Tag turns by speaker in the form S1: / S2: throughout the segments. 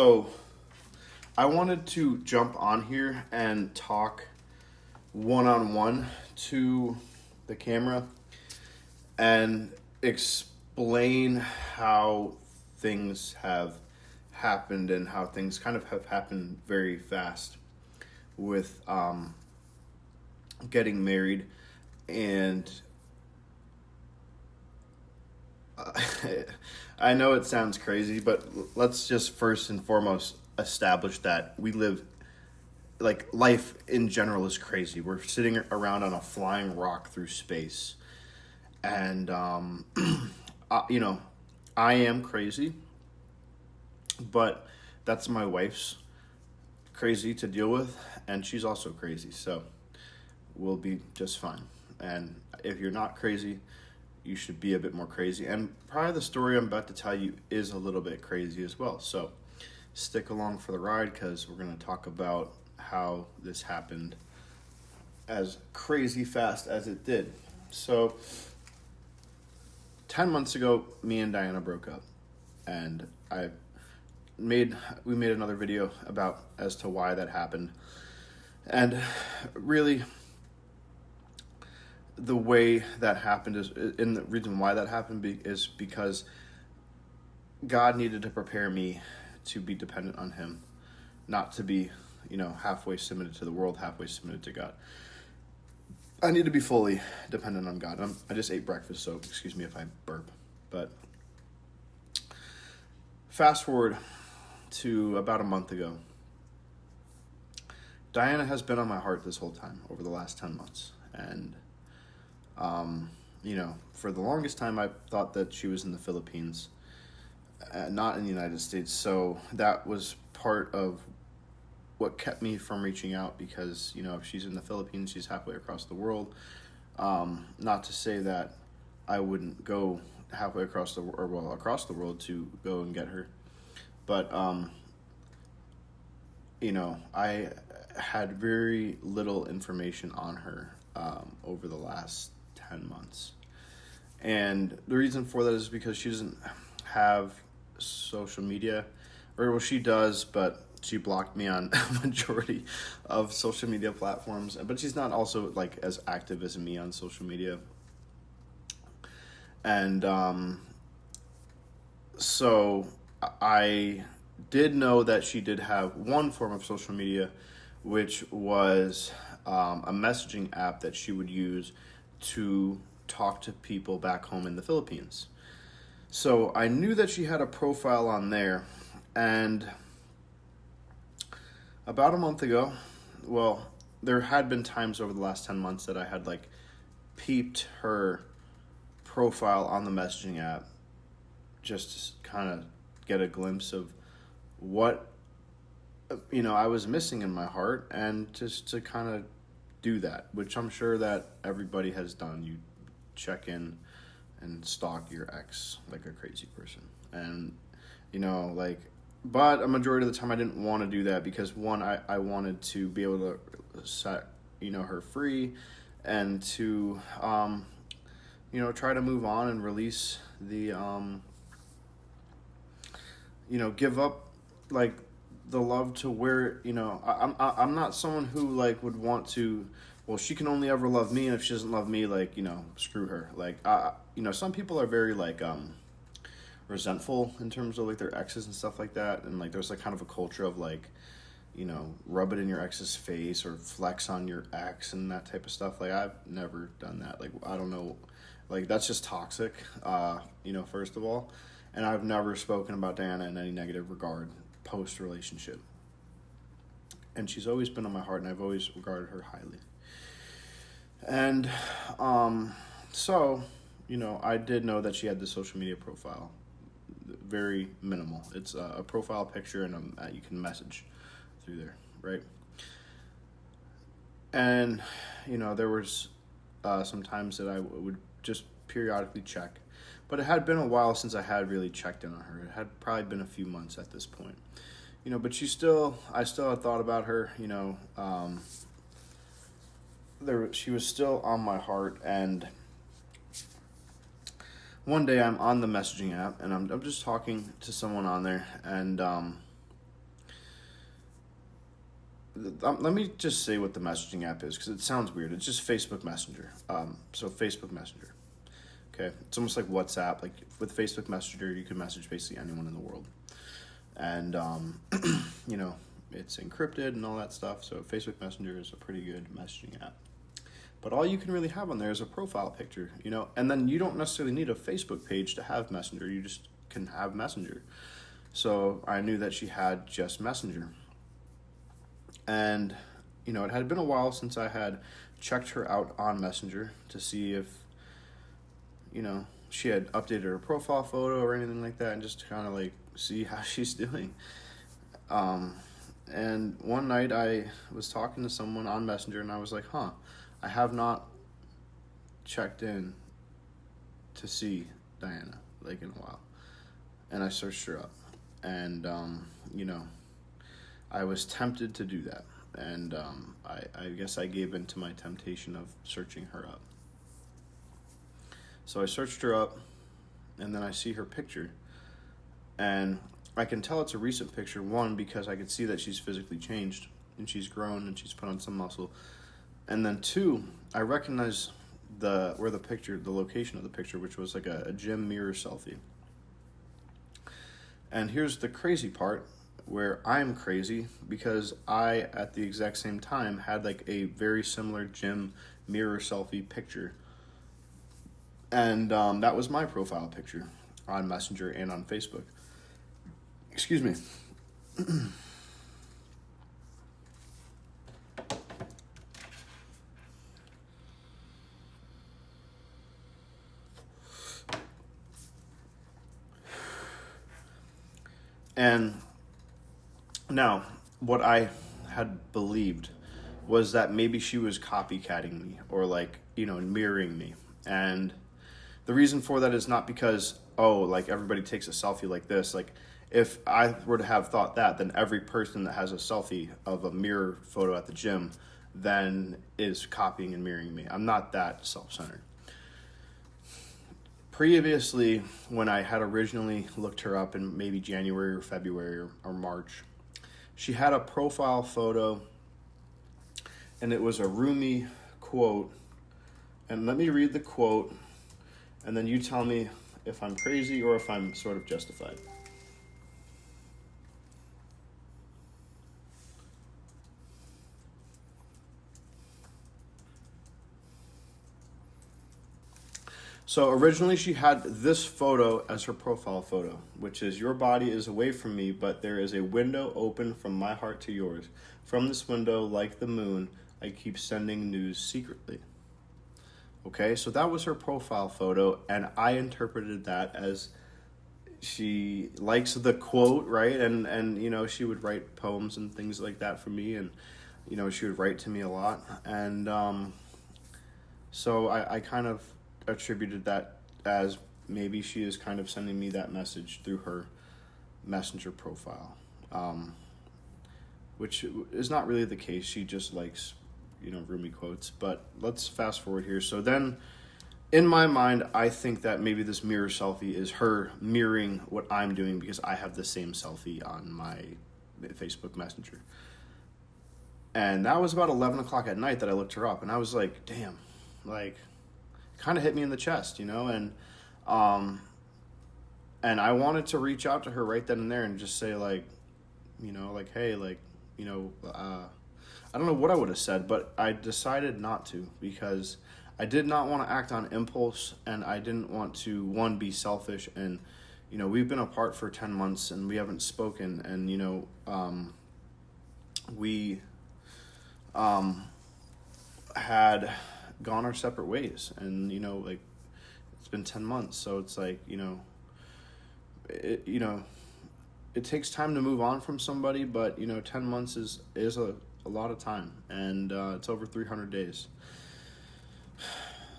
S1: So, I wanted to jump on here and talk one on one to the camera and explain how things have happened and how things kind of have happened very fast with getting married. And I know it sounds crazy, but let's just first and foremost establish that we live, like, life in general is crazy. We're sitting around on a flying rock through space. And, you know, I am crazy, but that's my wife's crazy to deal with, and she's also crazy. So we'll be just fine. And if you're not crazy, you should be a bit more crazy. And probably the story I'm about to tell you is a little bit crazy as well. So stick along for the ride because we're going to talk about how this happened as crazy fast as it did. So 10 months ago, me and Diana broke up. And we made another video about as to why that happened. And really, the way that happened and the reason why that happened is because God needed to prepare me to be dependent on Him, not to be, halfway submitted to the world, halfway submitted to God. I need to be fully dependent on God. I just ate breakfast, so excuse me if I burp. But fast forward to about a month ago. Diana has been on my heart this whole time over the last 10 months. And for the longest time, I thought that she was in the Philippines, not in the United States. So that was part of what kept me from reaching out because, if she's in the Philippines, she's halfway across the world. Not to say that I wouldn't go halfway across the world to go and get her. But, I had very little information on her over the last 10 months. And the reason for that is because she doesn't have social media, she does, but she blocked me on a majority of social media platforms. But she's not also as active as me on social media. And so I did know that she did have one form of social media, which was a messaging app that she would use to talk to people back home in the Philippines. So I knew that she had a profile on there, and about a month ago, there had been times over the last 10 months that I had peeped her profile on the messaging app just to kind of get a glimpse of what I was missing in my heart, and just to kind of do that, which I'm sure that everybody has done. You check in and stalk your ex like a crazy person. And, but a majority of the time I didn't want to do that because, one, I wanted to be able to set, her free and to, try to move on and release the, give up, the love to where, I'm not someone who would want to, she can only ever love me, and if she doesn't love me, screw her. Some people are very resentful in terms of their exes and stuff like that, and there's kind of a culture of rub it in your ex's face or flex on your ex and that type of stuff. I've never done that. I don't know, that's just toxic, first of all. And I've never spoken about Diana in any negative regard post-relationship. And she's always been on my heart, and I've always regarded her highly. And so, I did know that she had this social media profile. Very minimal. It's a profile picture, and you can message through there, right? And, there was some times that I would just periodically check. But it had been a while since I had really checked in on her. It had probably been a few months at this point. But I still had thought about her, she was still on my heart. And one day I'm on the messaging app, and I'm just talking to someone on there, and let me just say what the messaging app is, because it sounds weird. It's just Facebook Messenger. So Facebook Messenger. Okay, it's almost like WhatsApp. Like with Facebook Messenger, you can message basically anyone in the world, and you know, it's encrypted and all that stuff. So Facebook Messenger is a pretty good messaging app. But all you can really have on there is a profile picture, you know, and then you don't necessarily need a Facebook page to have Messenger. You just can have Messenger. So I knew that she had just Messenger. And, you know, it had been a while since I had checked her out on Messenger to see if, you know, she had updated her profile photo or anything like that, and just to kind of like see how she's doing. And one night I was talking to someone on Messenger, and I was like, I have not checked in to see Diana, like, in a while. And I searched her up. And, you know, I was tempted to do that. And I guess I gave in to my temptation of searching her up. So I searched her up, and then I see her picture. And I can tell it's a recent picture, one, because I could see that she's physically changed, and she's grown, and she's put on some muscle. And then two, I recognize the location of the picture, which was like a gym mirror selfie. And here's the crazy part, where I'm crazy, because I, at the exact same time, had like a very similar gym mirror selfie picture. And that was my profile picture on Messenger and on Facebook. Excuse me. And now, what I had believed was that maybe she was copycatting me, or like, you know, mirroring me. And the reason for that is not because, like everybody takes a selfie like this. Like, if I were to have thought that, then every person that has a selfie of a mirror photo at the gym then is copying and mirroring me. I'm not that self-centered. Previously, when I had originally looked her up in maybe January or February or March, she had a profile photo, and it was a Rumi quote. And let me read the quote, and then you tell me if I'm crazy or if I'm sort of justified. So originally she had this photo as her profile photo, which is, "Your body is away from me, but there is a window open from my heart to yours. From this window, like the moon, I keep sending news secretly." Okay, so that was her profile photo, and I interpreted that as she likes the quote, right? And you know, she would write poems and things like that for me, and you know, she would write to me a lot. And so I kind of attributed that as maybe she is kind of sending me that message through her Messenger profile, which is not really the case. She just likes, you know, Rumi quotes. But let's fast forward here. So then, in my mind, I think that maybe this mirror selfie is her mirroring what I'm doing, because I have the same selfie on my Facebook Messenger. And that was about 11 o'clock at night that I looked her up, and I was like, damn, like, kind of hit me in the chest, you know, and I wanted to reach out to her right then and there and just say, like, you know, like, hey, like, you know, I don't know what I would have said, but I decided not to, because I did not want to act on impulse, and I didn't want to, one, be selfish. And you know, we've been apart for 10 months and we haven't spoken, and you know, we had gone our separate ways, and you know, like, it's been 10 months, so it's like, you know, it takes time to move on from somebody, but you know, 10 months is a lot of time, and it's over 300 days.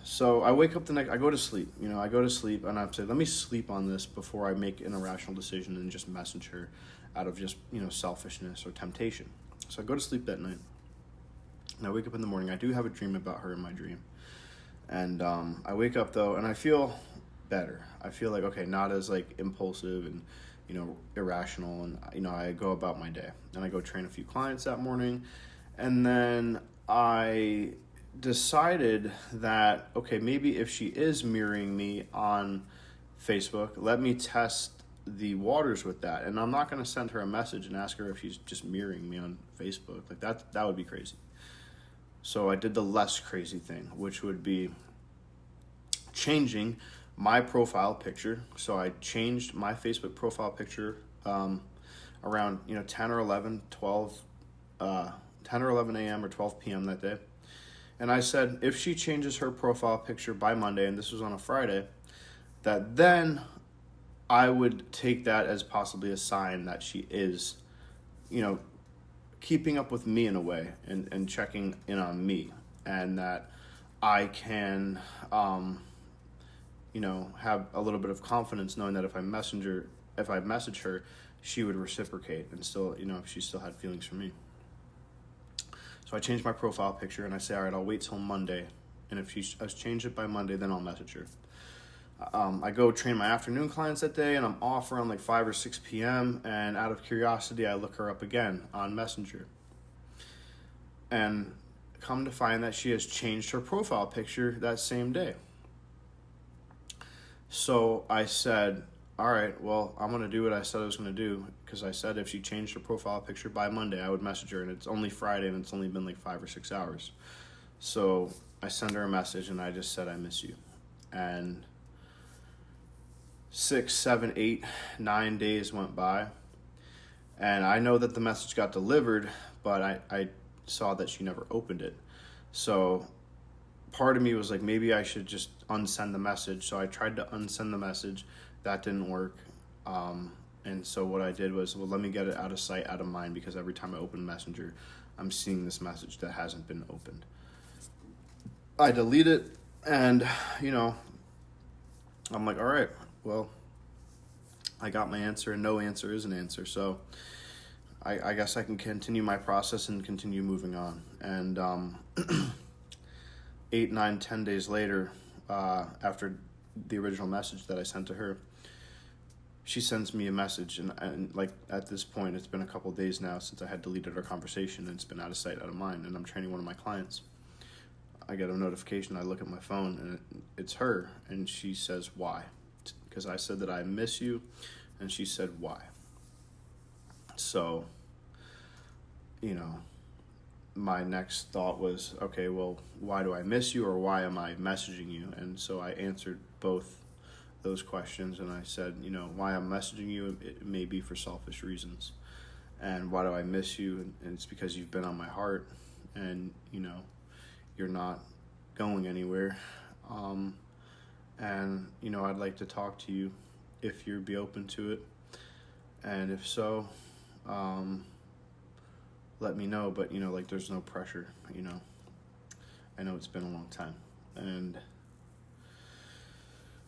S1: So I wake up I go to sleep, you know, and I say, let me sleep on this before I make an irrational decision and just message her out of just, you know, selfishness or temptation. So I go to sleep that night, and I wake up in the morning. I do have a dream about her in my dream. And I wake up, though, and I feel better. I feel like, okay, not as, like, impulsive and irrational, and I go about my day. And I go train a few clients that morning, and then I decided that, okay, maybe if she is mirroring me on Facebook, let me test the waters with that. And I'm not going to send her a message and ask her if she's just mirroring me on Facebook. Like that would be crazy. So I did the less crazy thing, which would be changing my profile picture. So I changed my Facebook profile picture around 10 or 11, 12, 10 or 11 a.m. or 12 p.m. that day. And I said, if she changes her profile picture by Monday, and this was on a Friday, that then I would take that as possibly a sign that she is, keeping up with me in a way, and checking in on me, and that I can, have a little bit of confidence knowing that if I message her, she would reciprocate, and still, if she still had feelings for me. So I changed my profile picture, and I say, all right, I'll wait till Monday, and if she has changed it by Monday, then I'll message her. I go train my afternoon clients that day, and I'm off around like 5 or 6 p.m., and out of curiosity, I look her up again on Messenger. And come to find that she has changed her profile picture that same day. So I said, all right, well, I'm going to do what I said I was going to do, because I said if she changed her profile picture by Monday, I would message her, and it's only Friday, and it's only been like 5 or 6 hours. So I send her a message, and I just said, I miss you. And 6, 7, 8, 9 days went by, and I know that the message got delivered, but I saw that she never opened it. So part of me was like, maybe I should just unsend the message. So I tried to unsend the message. That didn't work. And so what I did was, well, let me get it out of sight, out of mind, because every time I open Messenger, I'm seeing this message that hasn't been opened. I delete it, and, I'm like, all right, well, I got my answer, and no answer is an answer. So I guess I can continue my process and continue moving on. And 8, 9, 10 days later, after the original message that I sent to her, she sends me a message, and like at this point, it's been a couple of days now since I had deleted our conversation, and it's been out of sight, out of mind, and I'm training one of my clients. I get a notification, I look at my phone, and it's her, and she says, why? Because I said that I miss you, and she said, why? So, my next thought was, okay, well, why do I miss you, or why am I messaging you? And so I answered both those questions, and I said, why I'm messaging you, it may be for selfish reasons. And why do I miss you? And it's because you've been on my heart, and, you're not going anywhere. And, I'd like to talk to you if you'd be open to it. And if so, let me know. But, there's no pressure, I know it's been a long time. And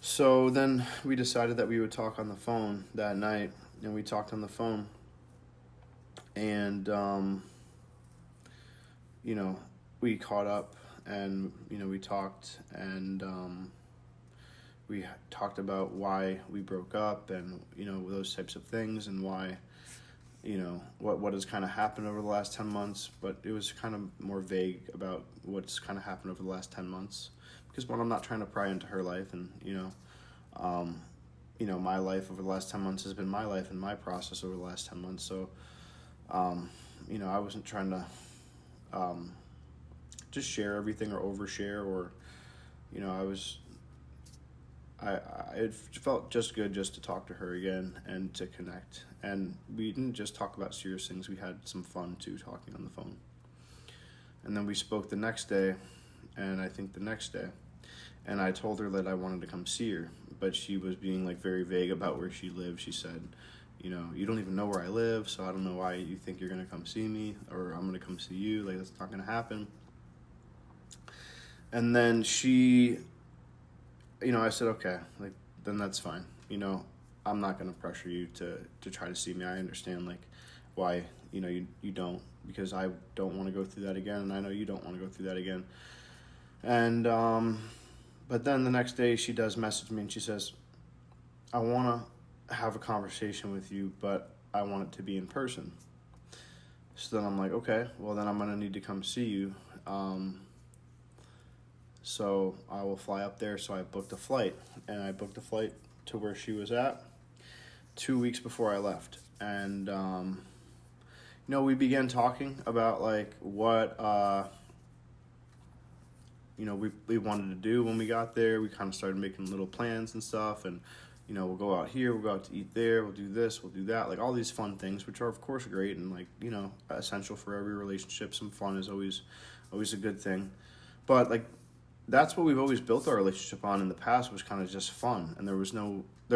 S1: so then we decided that we would talk on the phone that night, and we talked on the phone. And, we caught up, and, we talked, and we talked about why we broke up, and, those types of things, and why, what has kind of happened over the last 10 months. But it was kind of more vague about what's kind of happened over the last 10 months. Because, one, I'm not trying to pry into her life, and, my life over the last 10 months has been my life and my process over the last 10 months. So, I wasn't trying to just share everything or overshare, or, it felt just good just to talk to her again and to connect. And we didn't just talk about serious things. We had some fun too, talking on the phone. And then we spoke the next day, and I think the next day, and I told her that I wanted to come see her, but she was being like very vague about where she lived. She said, you don't even know where I live, so I don't know why you think you're going to come see me, or I'm going to come see you. Like, that's not going to happen. And then she, I said, okay, like, then that's fine. I'm not going to pressure you to try to see me. I understand, like, why, you don't, because I don't want to go through that again, and I know you don't want to go through that again. And, but then the next day she does message me, and she says, I want to have a conversation with you, but I want it to be in person. So then I'm like, okay, well then I'm gonna need to come see you. So I will fly up there. So I booked a flight, and I booked a flight to where she was at 2 weeks before I left. And we began talking about like what we wanted to do when we got there. We kind of started making little plans and stuff, and we'll go out here, we'll go out to eat there, we'll do this, we'll do that, like all these fun things, which are of course great and like essential for every relationship. Some fun is always a good thing, but like that's what we've always built our relationship on in the past, was kind of just fun. And there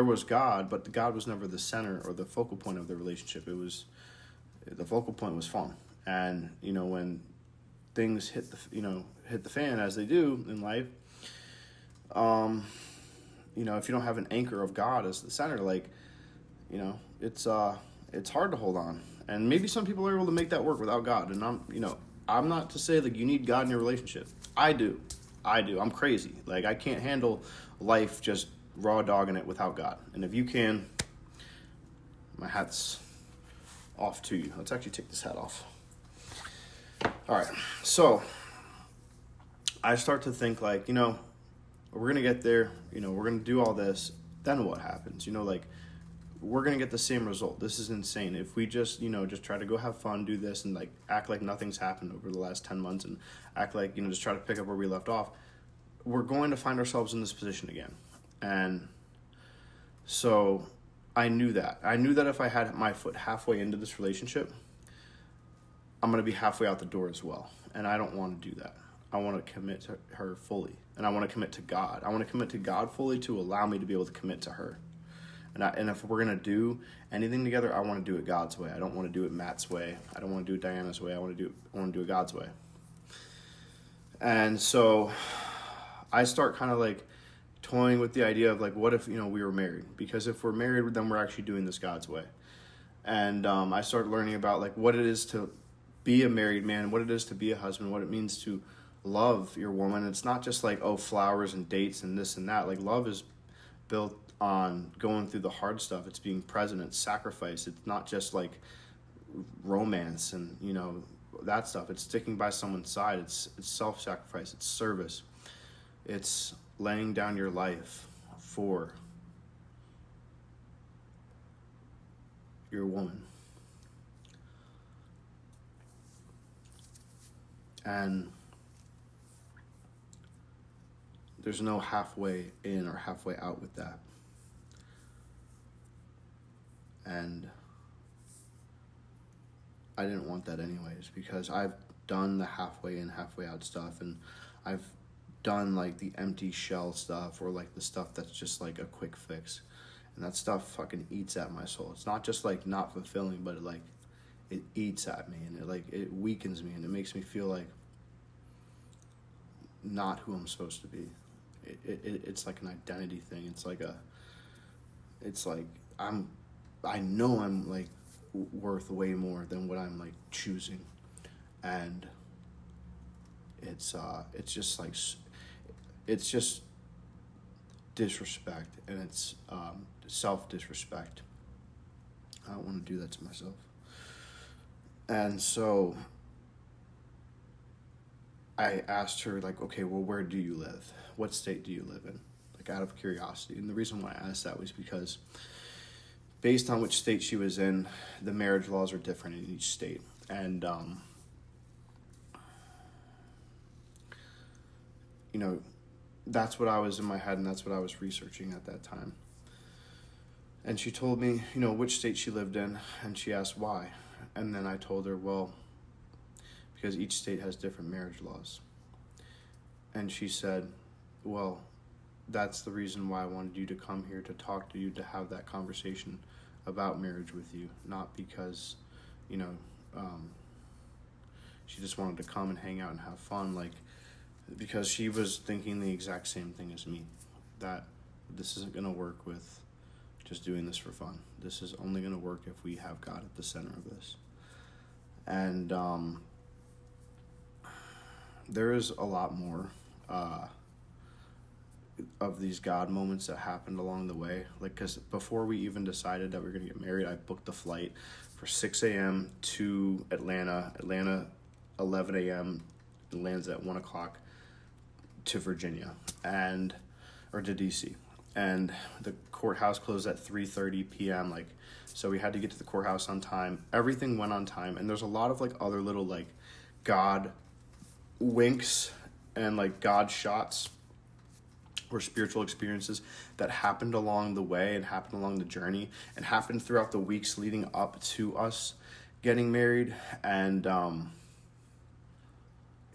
S1: was God, but the God was never the center or the focal point of the relationship. The focal point was fun. And when things hit the fan, as they do in life, if you don't have an anchor of God as the center, like it's hard to hold on. And maybe some people are able to make that work without God. And I'm not to say like you need God in your relationship. I do. I'm crazy. Like I can't handle life just raw dogging it without God. And if you can, my hat's off to you. Let's actually take this hat off. All right. So I start to think like, we're going to get there, we're going to do all this. Then what happens? Like we're going to get the same result. This is insane. If we just try to go have fun, do this, and like act like nothing's happened over the last 10 months and act like, just try to pick up where we left off, we're going to find ourselves in this position again. And so I knew that. If I had my foot halfway into this relationship, I'm going to be halfway out the door as well. And I don't want to do that. I want to commit to her fully. And I want to commit to God. I want to commit to God fully to allow me to be able to commit to her. And if we're going to do anything together, I want to do it God's way. I don't want to do it Matt's way. I don't want to do it Diana's way. I want to do it God's way. And so I start kind of like toying with the idea of like, what if, we were married? Because if we're married, then we're actually doing this God's way. And I started learning about like what it is to be a married man, what it is to be a husband, what it means to love your woman. It's not just like, flowers and dates and this and that. Like love is built on going through the hard stuff. It's being present. It's sacrifice. It's not just like romance and that stuff. It's sticking by someone's side. It's self-sacrifice. It's service. It's laying down your life for your woman. And there's no halfway in or halfway out with that. And I didn't want that anyways, because I've done the halfway in, halfway out stuff, and I've done like the empty shell stuff, or like the stuff that's just like a quick fix. And that stuff fucking eats at my soul. It's not just like not fulfilling, but it eats at me, and it weakens me, and it makes me feel like not who I'm supposed to be. It's like an identity thing. I know I'm like worth way more than what I'm like choosing, and it's just disrespect, and it's self-disrespect. I don't want to do that to myself. And so I asked her, like, okay, well, where do you live? What state do you live in? Like, out of curiosity. And the reason why I asked that was because based on which state she was in, the marriage laws are different in each state. And, that's what I was in my head, and that's what I was researching at that time. And she told me, which state she lived in, and she asked why. And then I told her, well, because each state has different marriage laws. And she said, well, that's the reason why I wanted you to come here, to talk to you, to have that conversation about marriage with you, not because, she just wanted to come and hang out and have fun, like, because she was thinking the exact same thing as me, that this isn't going to work with just doing this for fun. This is only going to work if we have God at the center of this. And there is a lot more of these God moments that happened along the way. Like, because before we even decided that we were going to get married, I booked the flight for 6 a.m. to Atlanta 11 a.m. It lands at 1 o'clock to Virginia or to DC. And the courthouse closed at 3:30 p.m. Like, so we had to get to the courthouse on time. Everything went on time. And there's a lot of like other little like God winks and like God shots or spiritual experiences that happened along the way and happened along the journey and happened throughout the weeks leading up to us getting married. And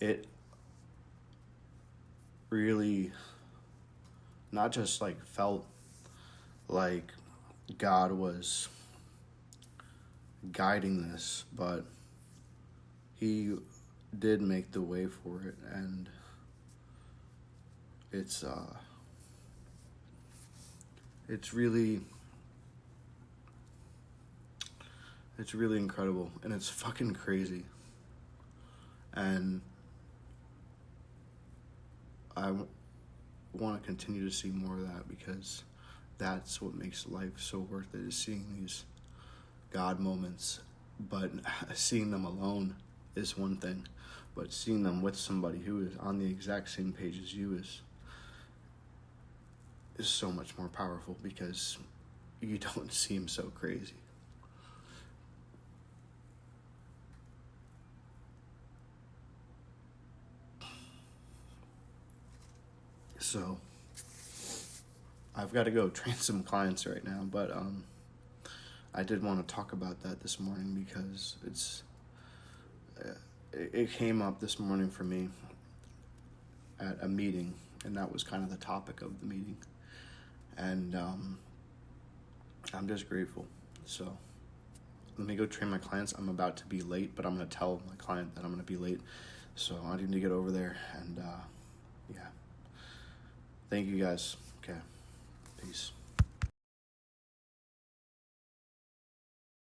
S1: it really not just like felt like God was guiding this, but he did make the way for it. And it's really incredible, and it's fucking crazy. And I want to continue to see more of that, because that's what makes life so worth it, is seeing these God moments. But seeing them alone is one thing, but seeing them with somebody who is on the exact same page as you is so much more powerful, because you don't seem so crazy. So I've got to go train some clients right now, but I did want to talk about that this morning, because it came up this morning for me at a meeting, and that was kind of the topic of the meeting. And I'm just grateful. So let me go train my clients. I'm about to be late, but I'm going to tell my client that I'm going to be late. So I need to get over there. And yeah. Thank you guys. Okay. Peace.